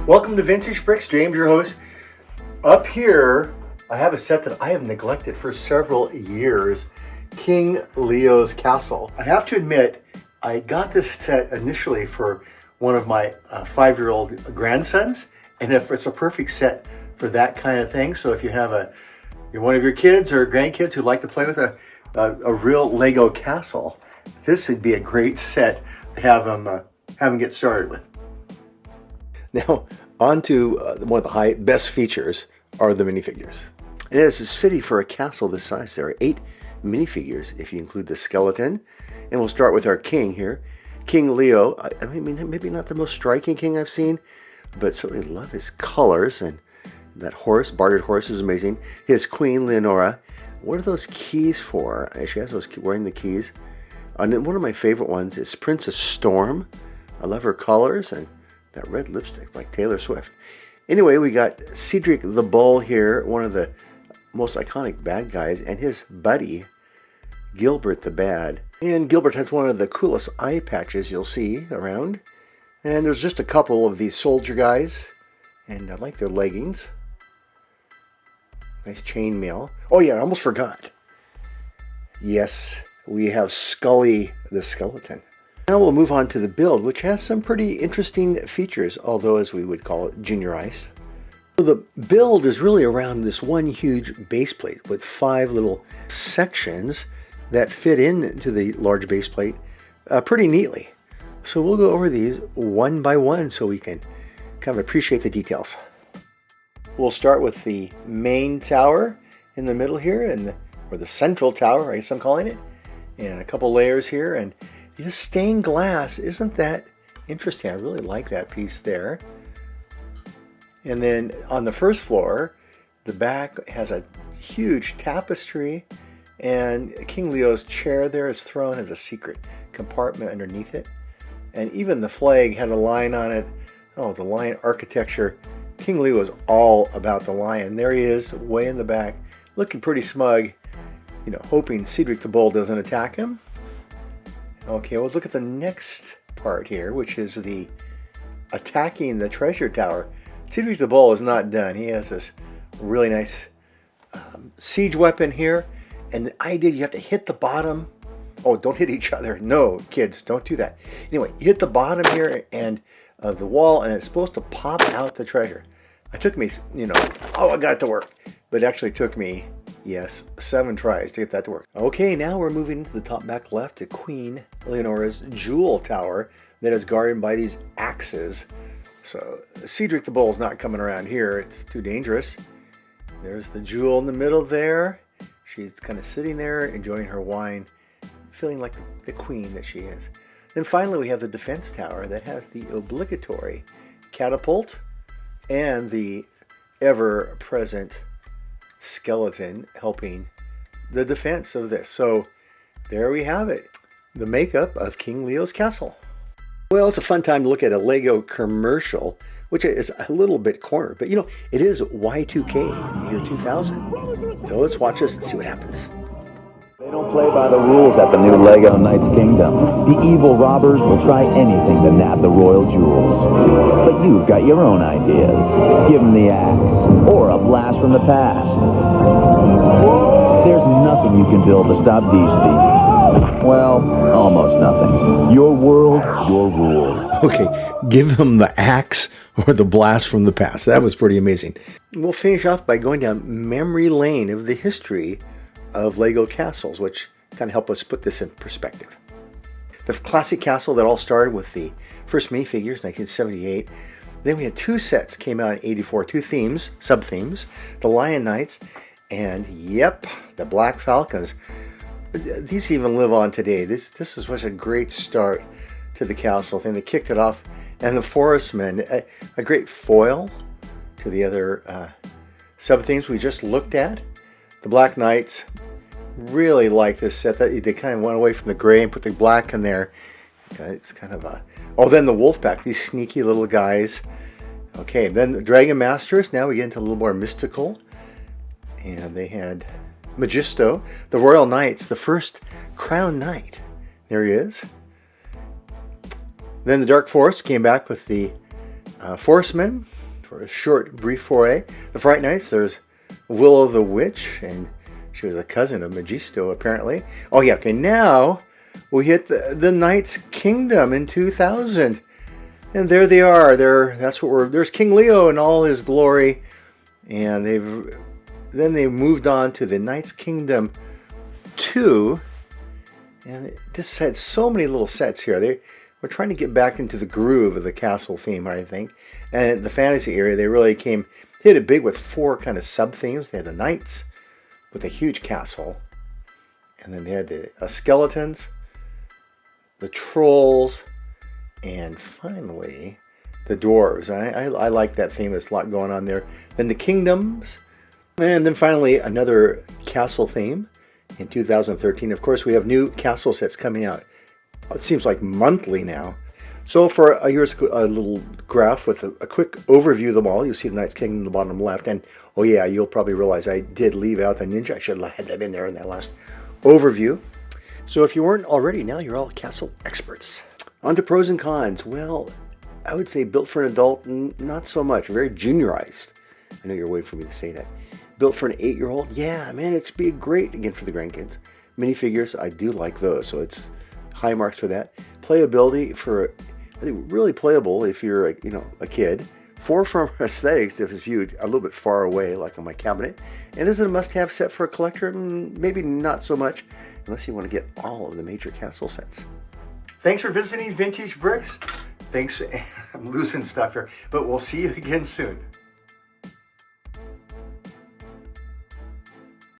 Welcome to Vintage Bricks. James, your host. Up here, I have a set that I have neglected for several years, King Leo's Castle. I have to admit, I got this set initially for one of my 5-year-old grandsons, and if it's a perfect set for that kind of thing. So if you have you're one of your kids or grandkids who like to play with a real Lego castle, this would be a great set to have them get started with. Now, on to one of the best features are the minifigures. And as is fitting for a castle this size, there are 8 minifigures if you include the skeleton. And we'll start with our king here. King Leo. I mean, maybe not the most striking king I've seen, but certainly love his colors. And that horse, bartered horse, is amazing. His queen, Leonora. What are those keys for? She has those wearing the keys. And one of my favorite ones is Princess Storm. I love her colors and that red lipstick like Taylor Swift. Anyway, we got Cedric the Bull here, one of the most iconic bad guys, and his buddy, Gilbert the Bad. And Gilbert has one of the coolest eye patches you'll see around. And there's just a couple of these soldier guys, and I like their leggings. Nice chainmail. Oh yeah, I almost forgot. Yes, we have Scully the Skeleton. Now we'll move on to the build, which has some pretty interesting features, although as we would call it, juniorized. So the build is really around this one huge base plate with 5 little sections that fit into the large base plate pretty neatly. So we'll go over these one by one so we can kind of appreciate the details. We'll start with the main tower in the middle here, or the central tower, I guess I'm calling it, and a couple layers here. And this stained glass, isn't that interesting? I really like that piece there. And then on the first floor, the back has a huge tapestry, and King Leo's chair there is thrown as a secret compartment underneath it. And even the flag had a lion on it. Oh, the lion architecture. King Leo is all about the lion. There he is, way in the back, looking pretty smug, hoping Cedric the Bull doesn't attack him. Okay, well, look at the next part here, which is the attacking the treasure tower. Cedric the Bull is not done. He has this really nice siege weapon here. And the idea, you have to hit the bottom. Oh, don't hit each other. No, kids, don't do that. Anyway, you hit the bottom here and of the wall, and it's supposed to pop out the treasure. It took me, I got it to work. But it actually took me, 7 tries to get that to work. Okay, now we're moving to the top back left to Queen Leonora's jewel tower that is guarded by these axes. So Cedric the Bull's not coming around here. It's too dangerous. There's the jewel in the middle there. She's kind of sitting there enjoying her wine, feeling like the queen that she is. Then finally we have the defense tower that has the obligatory catapult and the ever-present skeleton helping the defense of this. So there we have it, the makeup of King Leo's castle. Well, it's a fun time to look at a Lego commercial, which is a little bit cornered, but it is Y2K in the year 2000. So let's watch this and see what happens. They don't play by the rules at the new LEGO Knights Kingdom. The evil robbers will try anything to nab the royal jewels. But you've got your own ideas. Give them the axe, or a blast from the past. There's nothing you can build to stop these thieves. Well, almost nothing. Your world, your rules. Okay, give them the axe or the blast from the past. That was pretty amazing. We'll finish off by going down memory lane of the history of Lego castles, which kind of help us put this in perspective. The classic castle that all started with the first minifigures, 1978. Then we had 2 sets came out in 84, 2 themes, sub-themes, the Lion Knights, and the Black Falcons. These even live on today. This is such a great start to the castle thing. They kicked it off, and the Forestmen, a great foil to the other sub-themes we just looked at. The Black Knights, really like this set. That they kind of went away from the gray and put the black in there. It's kind of a... Oh, then the Wolfpack, these sneaky little guys. Okay, then the Dragon Masters. Now we get into a little more mystical. And they had Magisto, the Royal Knights, the first Crown Knight. There he is. Then the Dark Forest came back with the Forestmen, for a short, brief foray. The Fright Nights, there's Willow the Witch, and she was a cousin of Magisto, apparently. Oh yeah, okay, now we hit the Knight's Kingdom in 2000. And there they are. There's King Leo in all his glory. And they've moved on to the Knight's Kingdom 2. And this had so many little sets here. We're trying to get back into the groove of the castle theme, I think. And the fantasy area, they really hit it big with 4 kind of sub-themes. They had the knights with a huge castle. And then they had the skeletons, the trolls, and finally the dwarves. I like that theme. There's a lot going on there. Then the kingdoms. And then finally another castle theme in 2013. Of course, we have new castle sets coming out. It seems like monthly now. So here's a little graph with a quick overview of them all. You see the Knight's Kingdom in the bottom left. And oh yeah, you'll probably realize I did leave out the ninja. I should have had that in there in that last overview. So if you weren't already, now you're all castle experts. On to pros and cons. Well, I would say built for an adult, not so much. Very juniorized. I know you're waiting for me to say that. Built for an 8-year-old, yeah, man, it's be great again for the grandkids. Minifigures, I do like those, so it's high marks for that. Playability I think really playable if you're a kid. 4 from aesthetics if it's viewed a little bit far away, like on my cabinet. And is it a must-have set for a collector? Maybe not so much, unless you want to get all of the major castle sets. Thanks for visiting Vintage Bricks. Thanks, I'm losing stuff here, but we'll see you again soon.